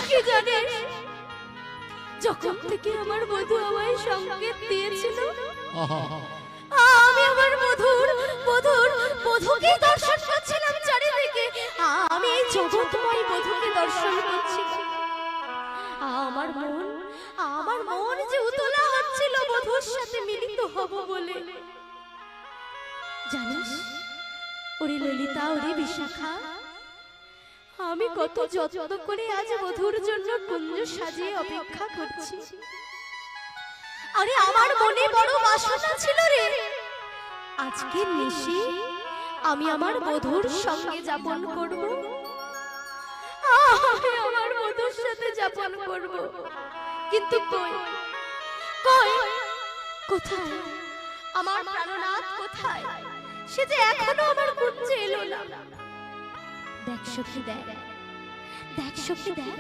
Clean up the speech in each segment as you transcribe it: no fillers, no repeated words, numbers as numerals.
কি জানিস, যখন থেকে আমার বধূ আমায় সংকেত দিয়েছিল, আমি আমার বধূকে দর্শন করছিলাম চারিদিকে। আমি এই জগৎময় বধূকে দর্শন করছি। আমার মন যে উতলা হচ্ছিল বধূর সাথে মিলিত হব বলে। জানিস ওরে ললিতা, ওরে বিশাখা, আমি কত যত্ন করে আজ বধূর জন্য কুঞ্জ সাজিয়ে অপেক্ষা করছি। আরে আমার মনে বড় বাসনা ছিল রে, আজকে নিশি আমি আমার বধূর সঙ্গে যাপন করব, আমি আমার বধূর সাথে যাপন করব। কিন্তু কোথায় আমার প্রাণনাথ, কোথায়? সে যে এখনো আমার কুঞ্জে এলো না। দেখ সখী, দেখ সখী, দেখ,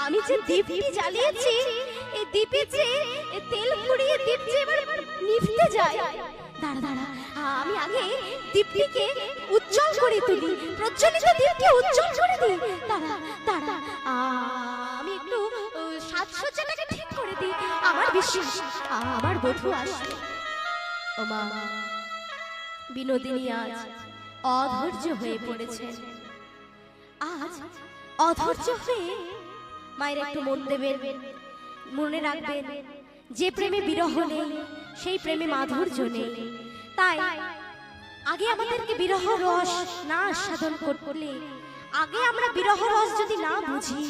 আমি যে দীপটি জ্বালিয়েছি, এই দীপে যে তেল পুড়িয়ে দীপ যে এবার নিভতে যায়। দাঁড়া, আমি আগে দীপটিকে উজ্জ্বল করে তুলি, প্রজ্বলিত দীপকে উজ্জ্বল করে দিই। দাঁড়া, আমি একটু সাজসজ্জাটাকে ঠিক করে দিই। আমার বিশ্বাস আমার বধূ আসবে। ও মা, বিনোদিনী আজ অধৈর্য হয়ে পড়েছে। আজ অধৈর্য হয়ে মায়ের একটু মন দেবেন, মনে রাখবেন যে প্রেমে বিরহ নেই সেই প্রেমে মাধুর্য নেই। তাই আগে আমাদেরকে বিরহ রস না আস্বাদন করলে, আগে আমরা বিরহ রস যদি না বুঝি,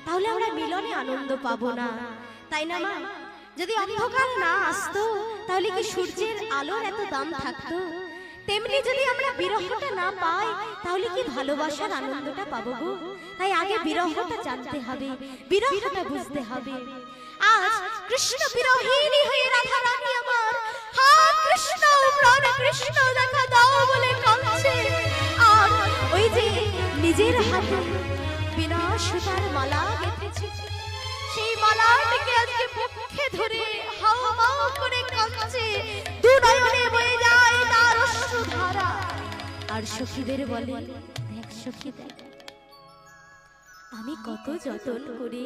তাহলে আমরা মিলনে আনন্দ পাবো না। তাই না মা? যদি অন্ধকার না আসতো তাহলে কি সূর্যের আলোর এত দাম থাকতো? তেমনি যদি আমরা বিরহটা না পাই তাহলে কি ভালোবাসার আনন্দটা পাবো গো? তাই আগে বিরহটা জানতে হবে, বিরহটা বুঝতে হবে। আজ কৃষ্ণ বিরহিনী হয়ে রাধা রানী আমার, হা কৃষ্ণ প্রাণ কৃষ্ণ দেখা দাও বলে কাঁদছে। আর ওই যে নিজের হাতে বিনা সুতার মালা গেঁথেছে, সেই মালাটিকে আজকে পক্ষে ধরে হাও মাও করে কাঁদছে। দু নয়নে বয়ে যায় তার অশ্রুধারা। আর সখীদের বলে, দেখ সখী, দেখ, আমি কত যত্ন করে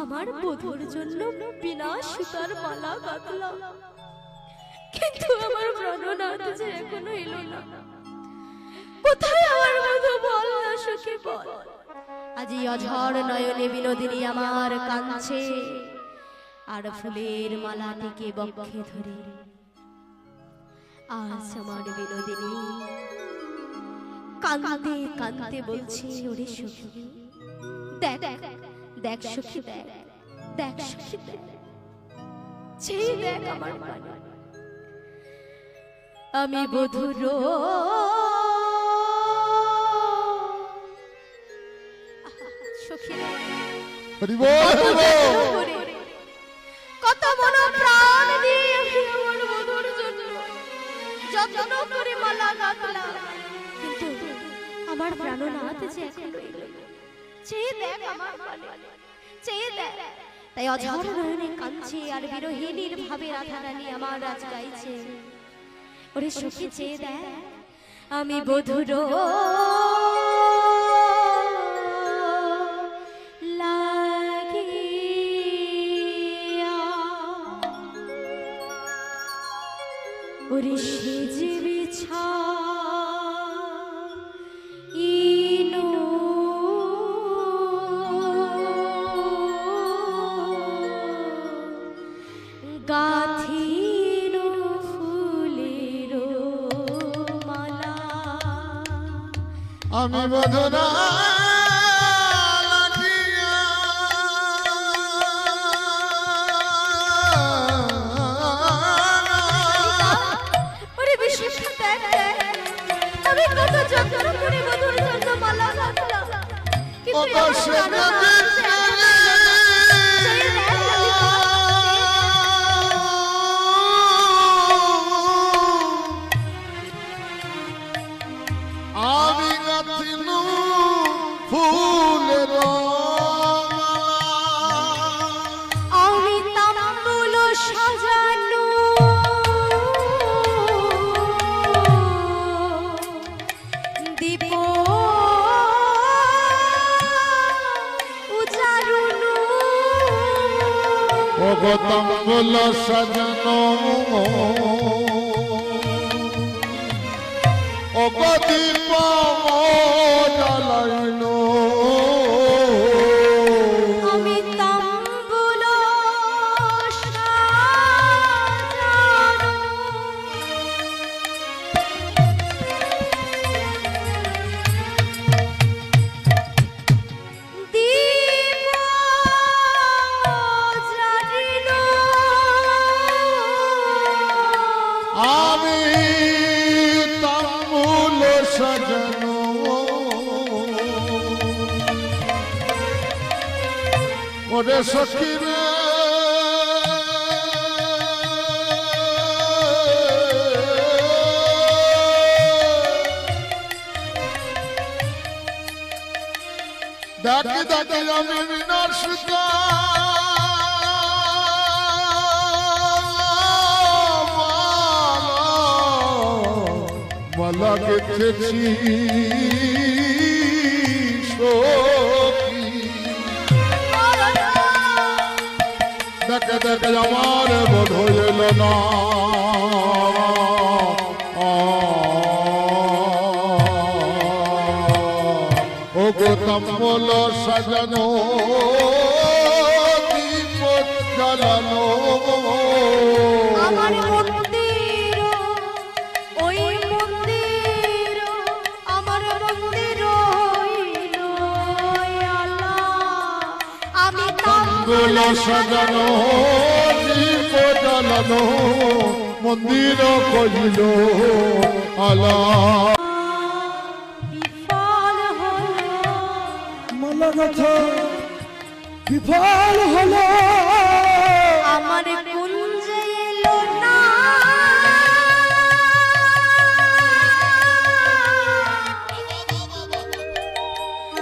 আমার বধূর জন্য বিনা সুতার মালা গাঁথলাম, কিন্তু আমার প্রাণনাথ যে এখনো এলো না। কোথায় আমার বধূ? বল না সখী, বল। আজ অঝড় নয়নে বিনোদিনী আমার কাঁদছে, আর ফুলের মালাটিকে বক্ষে ধরে আজ আমার বিনোদিনী কাঁদতে কাঁদতে বলছে, ওরে সখী দেখ, দেখ সখী, দেখ সখী, দেখ আমার প্রাণ, আমি বধূর কত মন প্রাণ দিয়ে আমি আমার বধূর জন্য যত্ন করে মালা গাঁথলাম, কিন্তু আমার প্রাণনাথ যে এখনো এলো না। চেয়ে দেখ আমার প্রাণে, চেয়ে দেখ। তাই অঝড় নয়নে কাঁদছে, আর বিরহিণীর ভাবে রাধা রানী আমার আজ গাইছে। ওরে সখী চেয়ে দেখ, আমি বধূর ওরে সেজে বিছা ইনো গাথিনো ফুলের মালা, আমি বধনা আমি কত যত্ন করে বধূর জন্য মালা গাঁথলাম, কিন্তু আমি গাঁথিল ফুলের আমি তাম্বুল সাজানো দীপ উজালা ভগতঙ্গল সাজানো অগদীপ জ্বালাইল আমি তাম্বুল আমি তাম্বুল সাজানো ওরে সখী রে ডাকি ডাকি আমি বিনার সুতা মালা গেথেছি সখী দেখে দেখে আমার বোধ হইল না ও গো তাম্বুল সাজানো দীপ জ্বালানো আমার মন্দির ওই মন্দির আমার মন্দির হইল আল্লাহ আমি তাম্বুল সাজানো দীপ জ্বালানো মন্দির কইল আল্লাহ বিফল হলো মালা গাথা বিফল হলো আমার কুঞ্জে এলো না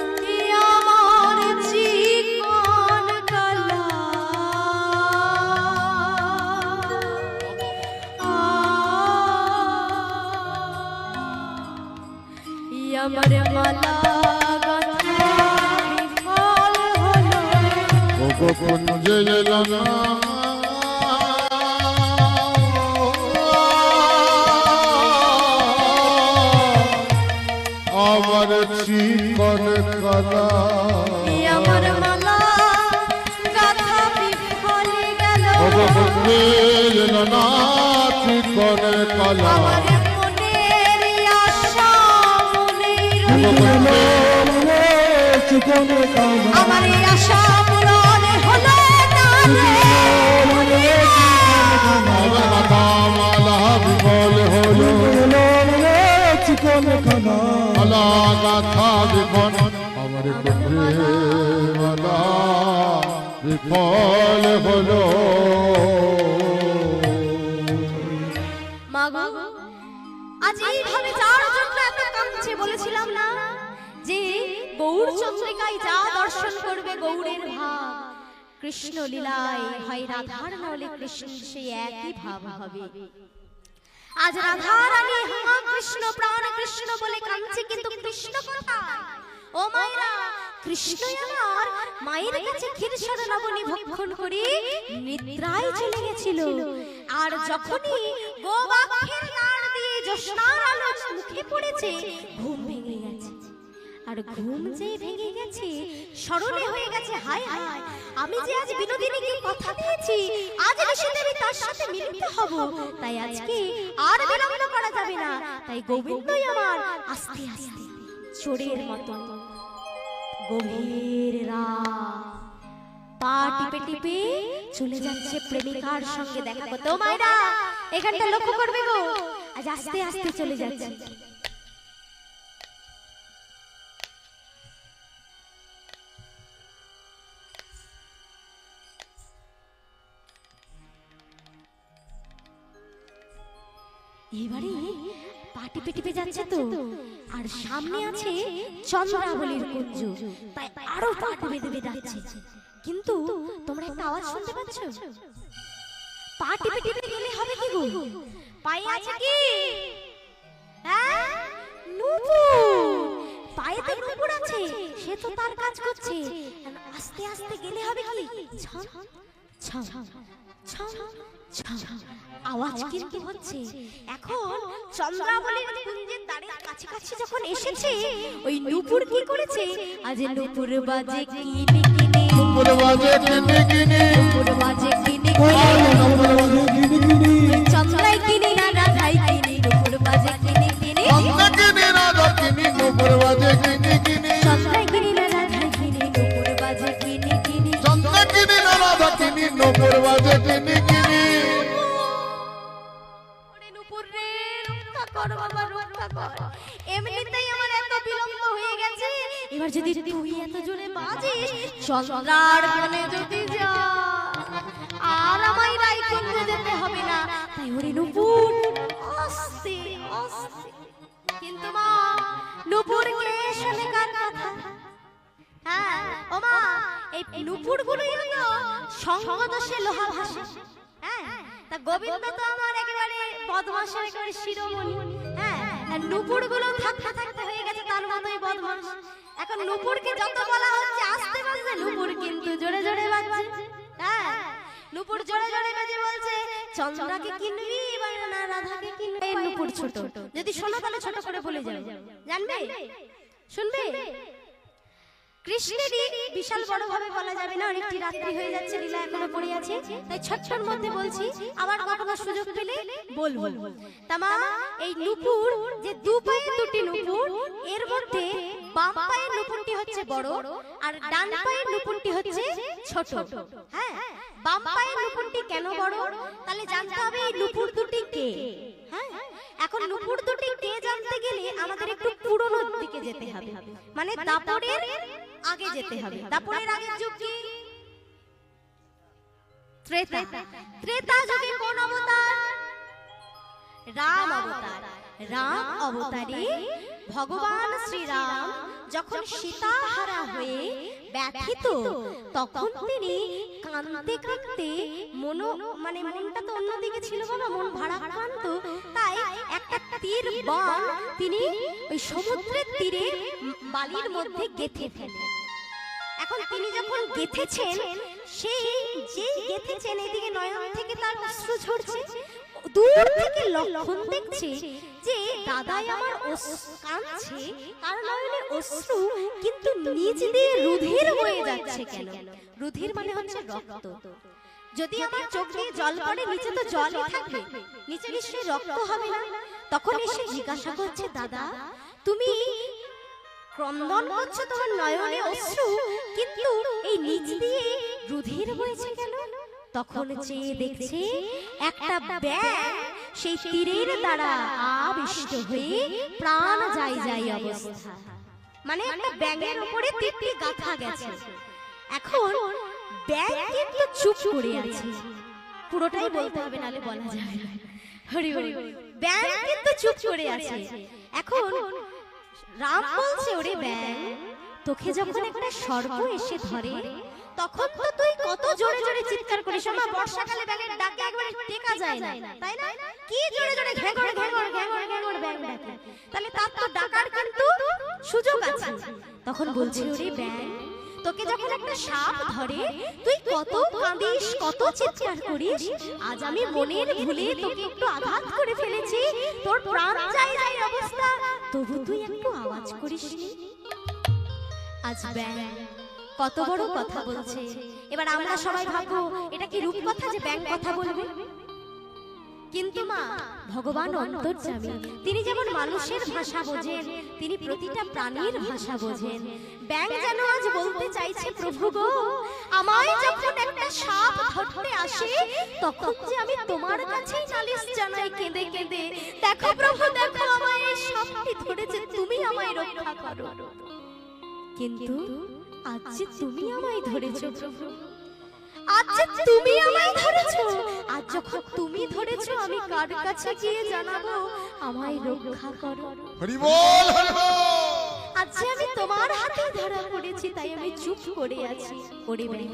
আমার জীবন কালা আমার মালা গাথা বিফল হলো ও গো কুঞ্জে এলো না আমার চিকন কলা আমার মালা গাথা বিফল গেল ও গো কুঞ্জে এলো না চিকন কলা আমার মনের আশা মনের ও গো কুঞ্জে চিকন কানা আমার এই আশা পূরণ হলো না রে আমার মাথা মালা বিফল হলো চিকন কানা মালা গাথা বিফল আমার কুঞ্জে মালা বিফল হলো মাগো আজ এইভাবে যার জন্য এত কাঁদছে বলেছিলাম না যে গৌর চন্দ্রিকায় যা দর্শন করবে গৌরের ভাব কৃষ্ণ লীলায় হয় রাধার নালে কৃষ্ণ সেই একই ভাব হবে আজ রাধা রানী মা কৃষ্ণ প্রাণ কৃষ্ণ বলে কাঁদছে কিন্তু কৃষ্ণ কোথায় ও মায়েরা কৃষ্ণ আমার মায়ের কাছে ক্ষীরসার লবণী ভক্ষণ করে নিদ্রায় চলে গেছিল আর যখনই গোবাক্ষের লাড় দিয়ে জ্যোৎস্নার আলো মুখে পড়েছে ঘুম ভেঙে গেছে আর ঘুম যে ভেঙে গেছে স্মরণে হয়ে গেছে হায় হায় আমি যে আজ বিনোদিনীকে কথা দিয়েছি আজ নিশিতে আমি তার সাথে মিলিত হব তাই আজকে আর বিলম্ব করা যাবে না তাই গোবিন্দই আমার আস্তে আস্তে চোরের মতো গভীর রাত পা টিপে টিপে চলে যাচ্ছে প্রেমিকার সঙ্গে দেখা করতে ও মায়েরা এখানটা লক্ষ্য করবে গো আজ আস্তে আস্তে চলে যাচ্ছে এবারে পা টিপে টিপে যাচ্ছে তো আর সামনে আছে চন্দ্রাবলীর কুঞ্জ তাই আরো পা টিপে টিপে যাচ্ছে কিন্তু তোমরা একটা আওয়াজ শুনতে পাচ্ছ পা টিপে টিপে গেলে হবে কি গো পায়ে আছে কি হ্যাঁ নূপুর পায়ে তো নূপুর আছে সে তো তার কাজ করছে আস্তে আস্তে গেলে হবে কি ছন ছাউ ছাউ ছাউ আওয়াজ কিন্তু হচ্ছে। এখন চন্দ্রাবলীর কুঞ্জের দ্বারের কাছাকাছি যখন এসেছে, ওই নূপুর কি করেছে? আজ নূপুর বাজে কিনি কিনি, নূপুর বাজে কিনি কিনি, নূপুর বাজে কিনি কিনি চন্দ্রাই কিনি না রাধাই কিনি, নূপুর বাজে কিনি কিনি, চন্দ্রা কিনি রাধা কিনি, নূপুর বাজে কিনি কিনি, চন্দ্রাই কিনি না রাধাই কিনি, নূপুর বাজে কিনি কিনি, চন্দ্রা কিনি না রাধা কিনি, নূপুর বাজে কিনি কিনি। ওরে নূপুর রে, রক্ষা কর বাবা, রক্ষা কর। এমনিতেই আমার এত বিলম্ব হয়ে গেছে, এবার যদি তুই এত জোরে বাজিস, চন্দ্রার বনে যদি যা, আর আমায় রায়কুঞ্জে যেতে হবে না। তাই ওরে নূপুর আস্তে আস্তে। কিন্তু মা, নূপুরকে শোনে কার কথা? হ্যাঁ ও মা, এই নূপুর গুলোই হলো সঙ্গদোষে লোহা ভাষা। হ্যাঁ, তা গোবিন্দ তো আমার একেবারে বদমাশের একেবারে শিরোমণি। হ্যাঁ, আর নূপুর গুলো থাকতে থাকতে হয়ে গেছে তার মতোই বদমাশ। এখন নূপুরকে যত বলা হচ্ছে আস্তে বাজছে, নূপুর কিন্তু জোরে জোরে বাজছে। হ্যাঁ, নূপুর জোরে জোরে বাজে বলছে, চন্দ্রাকে কিনবি এবার না রাধাকে কিনবি? এই নূপুর ছোট, যদি শোনো তাহলে ছোট করে বলে যাবে, জানবে? শুনবে? কৃষ্ণেরই বিশাল বড় ভাবে বলা যাবে না, অনেকটি রাত্রি হয়ে যাচ্ছে, লীলা এখনো পড়ে আছে, তাই ছোট্টর মধ্যে বলছি, আবার কখনো সুযোগ পেলে বলবো। তামা এই নূপুর যে দু পায়ে দুটি নূপুর, এর মধ্যে বাম পায়ের নূপুরটি হচ্ছে বড় আর ডান পায়ের নূপুরটি হচ্ছে ছোট। হ্যাঁ, বাম পায়ের নূপুরটি কেন বড়? তাহলে জানতে হবে এই নূপুর দুটি কে। হ্যাঁ, এখন নূপুর দুটি কে জানতে গেলে আমাদের একটু পুরনো দিকে যেতে হবে, মানে দাপরের আগে যেতে হবে। দাপরের আগের যুগ কি? ত্রেতা। ত্রেতা যুগে কোন অবতার? রাম অবতার। রাম অবতারে ভগবান শ্রীরাম যখন সীতাহারা হয়ে ব্যথিত, তখন তিনি কাঁদতে কাঁদতে মনটা তো অন্যদিকে ছিল বাবা, মন ভারাক্রান্ত, তাই একটা তীর বাণ তিনি ওই সমুদ্রের তীরে বালির মধ্যে গেঁথে ফেলেন। এখন তিনি যখন গেঁথেছেন, সেই যেই গেঁথেছেন, এদিকে নয়ন থেকে তার অশ্রু ঝরছে, দূর থেকে লক্ষণ দেখছে যে দাদাই আমার কাঁদছে, তার নয়নে অশ্রু, কিন্তু নিচ দিয়ে রুধির বয়ে যাচ্ছে কেন? রুধির মানে হচ্ছে রক্ত। যদি আমার চোখ দিয়ে জল পড়ে, নিচে তো জলই থাকবে, নিচে নিশ্চয়ই রক্ত হবে না। তখন এসে জিজ্ঞাসা করছে, দাদা তুমি ক্রন্দন করছো, তোমার নয়নে অশ্রু, কিন্তু এই নিচ দিয়ে রুধির বইছে কেন? তখন চেয়ে দেখছে একটা ব্যাঙ সেই তীরের দ্বারা আবিষ্ট হয়ে প্রাণ যায় যায় অবস্থা, মানে একটা ব্যাঙের উপরে তীরটি গাঁথা গেছে। এখন ব্যাঙ কিন্তু চুপ করে আছে, পুরোটাই বলতে হবে নালে বলা যাবে না। হরি হরি। ব্যাঙ কিন্তু চুপ করে আছে। এখন রাম বলছে, ওরে ব্যাঙ, তোকে যখন একটা সর্প এসে ধরে, তখন তো তুই কত জোরে জোরে চিৎকার করিস। মা, বর্ষাকালে ব্যাঙের ডাকে একবারে টেকা যায় না, তাই না? কি জোরে জোরে ঘ্যাঁগড় ঘ্যাঁগড় ঘ্যাঁগড় ঘ্যাঁগড় ব্যাঙ ডাকে, তাহলে তার তো ডাকার কিন্তু সুযোগ আছে। তখন বলছে, ওরে ব্যাঙ, তোকে যখন একটা সাপ ধরে, তুই কত কাঁদিস, কত চিৎকার করিস। আজ আমি মনের ভুলে তোকে একটু আঘাত করে ফেলেছি, তোর প্রাণ যায় যায় অবস্থা, তবু তুই একটু আওয়াজ করিসনি। আজ ব্যাঙ কত বড় কথা বলছে। এবার আমরা সবাই ভাববো এটা কি রূপ কথা যে ব্যাঙ কথা বলবে? কিন্তু মা, ভগবান অন্তর্যামী, তিনি যেমন মানুষের ভাষা বোঝেন, তিনি প্রতিটা প্রাণীর ভাষা বোঝেন। ব্যাঙ যেন আজ বলতে চাইছে, প্রভু গো, আমায় যখন একটা সাপ ধরতে আসে, তখন যে আমি তোমার কাছেই নালিশ জানাই কেঁদে কেঁদে, দেখো প্রভু, দেখো আমায় এই সাপটি ধরেছে, তুমি আমায় রক্ষা করো। কিন্তু আজ যে তুমি আমায় ধরেছো প্রভু, আজ যে তুমি আমায় ধরেছো, আজ যখন তুমি ধরেছো, আমি কার কাছে গিয়ে জানাবো আমায় রক্ষা করো? হরি বল, হরি বল। আজ যে আমি তোমার হাতে ধরা পড়েছি, তাই আমি চুপ করে আছি। ওরে ব্যাঙ,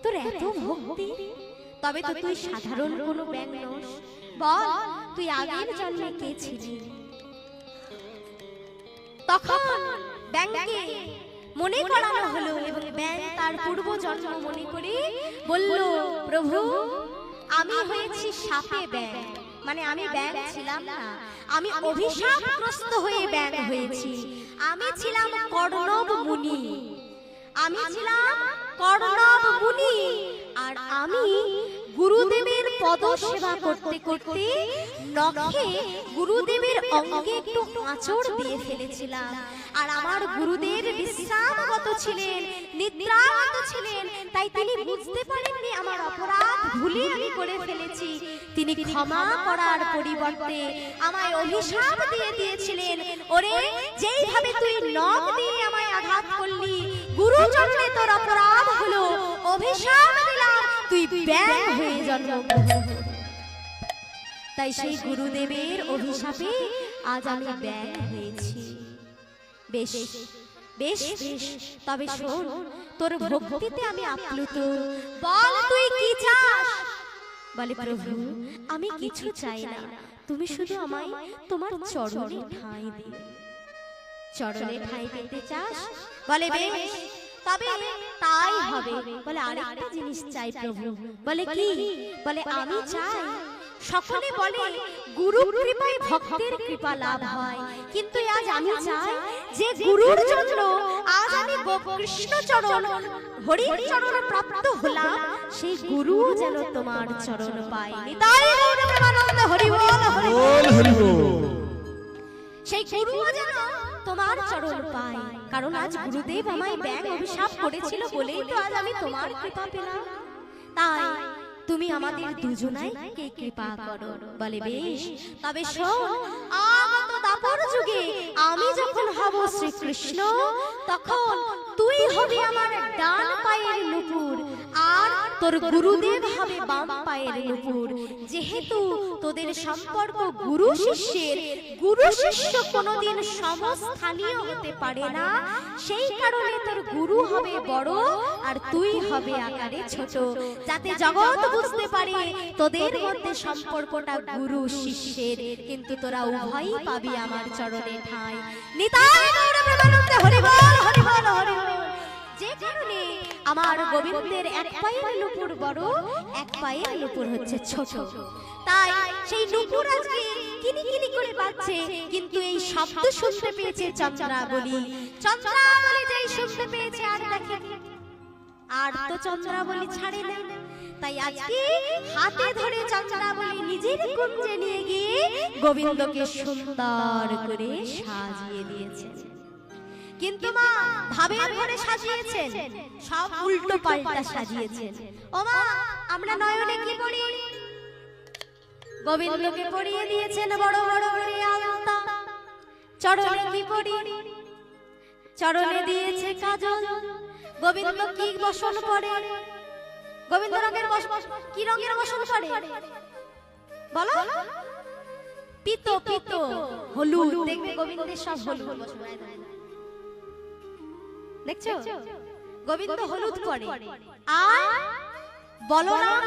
তোর এত ভক্তি, তবে তো তুই সাধারণ কোনো ব্যাঙ নস। বল, তুই আগের জন্মে কে ছিলি? তখন ব্যাঙকে মনে করানো হলো এবং ব্যাং তার পূর্ব জন্ম মনে করে বলল, প্রভু আমি হয়েছি সাপে ব্যাং, মানে আমি ব্যাং ছিলাম না, আমি অভিশাপগ্রস্ত হয়ে ব্যাং হয়েছি। আমি ছিলাম কর্ণব মুনি, আমি ছিলাম কর্ণব মুনি, আর আমি গুরুদেবের পদ সেবা করতে করতে নখে গুরুদেবের অঙ্গে একটু আঁচড় দিয়ে ফেলেছিলাম। আর আমার গুরুদেব বিশ্রামগত ছিলেন, নিদ্রাগত ছিলেন, তাই তিনি বুঝতে পারেননি আমার অপরাধ ভুলে আমি করে ফেলেছি। তিনি ক্ষমা করার পরিবর্তে আমায় অভিশাপ দিয়ে দিয়েছিলেন, ওরে যেইভাবে তুই নখ দিয়ে আমায় আঘাত করলি, গুরুচরণে তোর অপরাধ হলো, অভিশাপ দিলাম তুই ব্যাং হয়ে জন্মগ্রহণ। তাই সেই গুরুদেবের অভিশাপে আজ আমি ব্যাং হয়েছি। বেশ বেশ বেশ, তবে শোন, তোর ভক্তিতে আমি আপ্লুত, বল তুই কি চাস? বলে, প্রভু আমি কিছু চাই না, তুমি শুধু আমায় তোমার চরণে ঠাঁই দিও। চরণে ঠাঁই পেতে চাস? বলে বেশ, তবে তাই হবে। বলে আরেকটা জিনিস চাই প্রভু। বলে কি? বলে আমি চাই, সকলে বলে গুরু কৃপায় ভক্তের কৃপা লাভ হয়, কিন্তু আজ আমি চাই যে গুরুর জন্য আজ আমি কৃষ্ণ চরণ হরির চরণ প্রাপ্ত হলাম, সেই গুরু যেন তোমার চরণ পায়। নিতাই গৌর প্রেমানন্দ হরি বল হরি বল। সেই গুরু যেন তোমার চরণ পায়, কারণ আজ গুরুদেব আমায় ব্যাং অভিশাপ করেছিল বলেই তো আজ আমি তোমার কৃপা পেলাম। তাই তুমি আমাদের দুজনাইকে কৃপা করো। বলে বেশ, তবে শোন, আগত দাপর যুগে আমি যখন হব শ্রীকৃষ্ণ, তখন তুই হবি আমার ডান পায়ের নুপুর, আর তোর গুরুদেব হবে বাম পায়ের নুপুর। যেহেতু তোদের সম্পর্ক গুরু শিষ্যের, গুরু শিষ্য কোনোদিন সমস্থানীয় হতে পারে না, সেই কারণে তোর গুরু হবে বড় আর তুই হবে আকারে ছোট, যাতে জগৎ বুঝতে পারে তোদের মধ্যে সম্পর্কটা গুরু শিষ্যের, কিন্তু তোরা উভয়ই পাবি আমার চরণে ঠাঁই। নিতাই গৌর প্রেমানন্দে হরি বল হরি বল হরি বল। যে কারণে আমার গোবিন্দের এক পায়ের নুপুর বড়, এক পায়ের নুপুর হচ্ছে ছোট, তাই সেই নুপুর আজকে কিনি কিনি করে বাজছে, কিন্তু এই শব্দ শুনতে পেয়েছে চন্দ্রাবলী। চন্দ্রাবলী যেই শুনতে পেয়েছে আর দেখে, আর তো চন্দ্রাবলী ছাড়ে না, তাই আজকে হাতে ধরে চন্দ্রাবলী নিজের কুঞ্জে নিয়ে গিয়ে গোবিন্দকে সুন্দর করে সাজিয়ে দিয়েছেন। কিন্তু মা ভাবের ঘরে সাজিয়েছেন, সব উল্টো পাল্টা সাজিয়েছেন। ও মা, আমরা নয়নে কি পড়ি? গোবিন্দকে পরিয়ে দিয়েছেন বড় বড় করে আলতা। চরণে কি পড়ি? চরণে দিয়েছে কাজল। গোবিন্দ কি বসন পড়ে? গোবিন্দ রঙের কি রঙের বসন পড়ে বলো? পিত পিত হলুদ। দেখবে গোবিন্দের সব হলুদ বসন, দেখছো? গোবিন্দ হলুদ পরে, আর বলরাম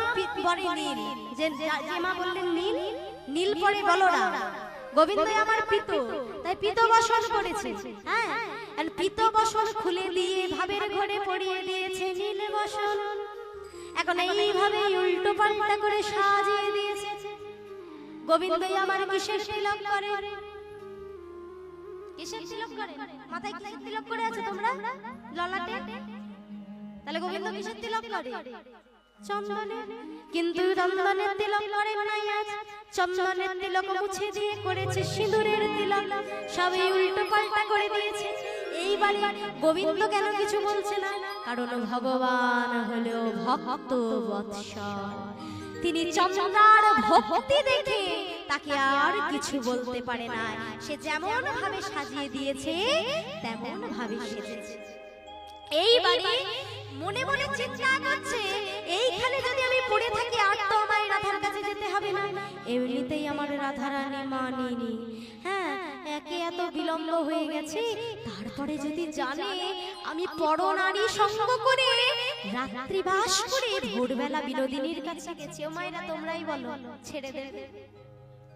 পরে নীল। যে মা বললেন নীল, নীল পরে বলরাম। গোবিন্দ আমার পিত, তাই পিত বসন করেছে। হ্যাঁ, আর পিত বসন খুলে দিয়ে ভাবের ঘরে পরিয়ে দিয়েছে নীল বসন। এখন এইভাবে উল্টো পাল্টা করে সাজিয়ে দিয়েছে। গোবিন্দ আমার কিসের তিলক করে? কিসের তিলক করে? মাথায় কিসের তিলক করে আছে তোমরা? ললাটে। তাহলে গোবিন্দ কিসের তিলক করে? চন্দনের। কিন্তু চন্দনের তিলক করে নাই আজ। চন্দনের তিলক মুছে দিয়ে করেছে সিঁদুরের তিলক। সবই উল্টো পাল্টা করে দিয়েছে। এইবারে গোবিন্দ কেন কিছু বলছে না? কারণ ভগবান হলো ভক্ত বৎসল। তিনি চন্দ্রার ভক্তি দেখে তাকে আর কিছু বলতে পারে না। সে যেমন ভাবে সাজিয়ে দিয়েছে তেমন ভাবে সেজেছে। এইবারে মনে মনে চিন্তা করছে, এইখানে যদি আমি পড়ে থাকি আর তো আমায় রাধার কাছে যেতে হবে না। এমনিতেই আমার রাধারানী মানিনি। হ্যাঁ, একে এত বিলম্ব হয়ে গেছে, তারপরে যদি জানে আমি পরনারী সঙ্গ করে রাত্রিবাস করে ভোরবেলা বিনোদিনীর কাছে গেছি, ও মায়েরা তোমরাই বলো, ছেড়ে দেবে?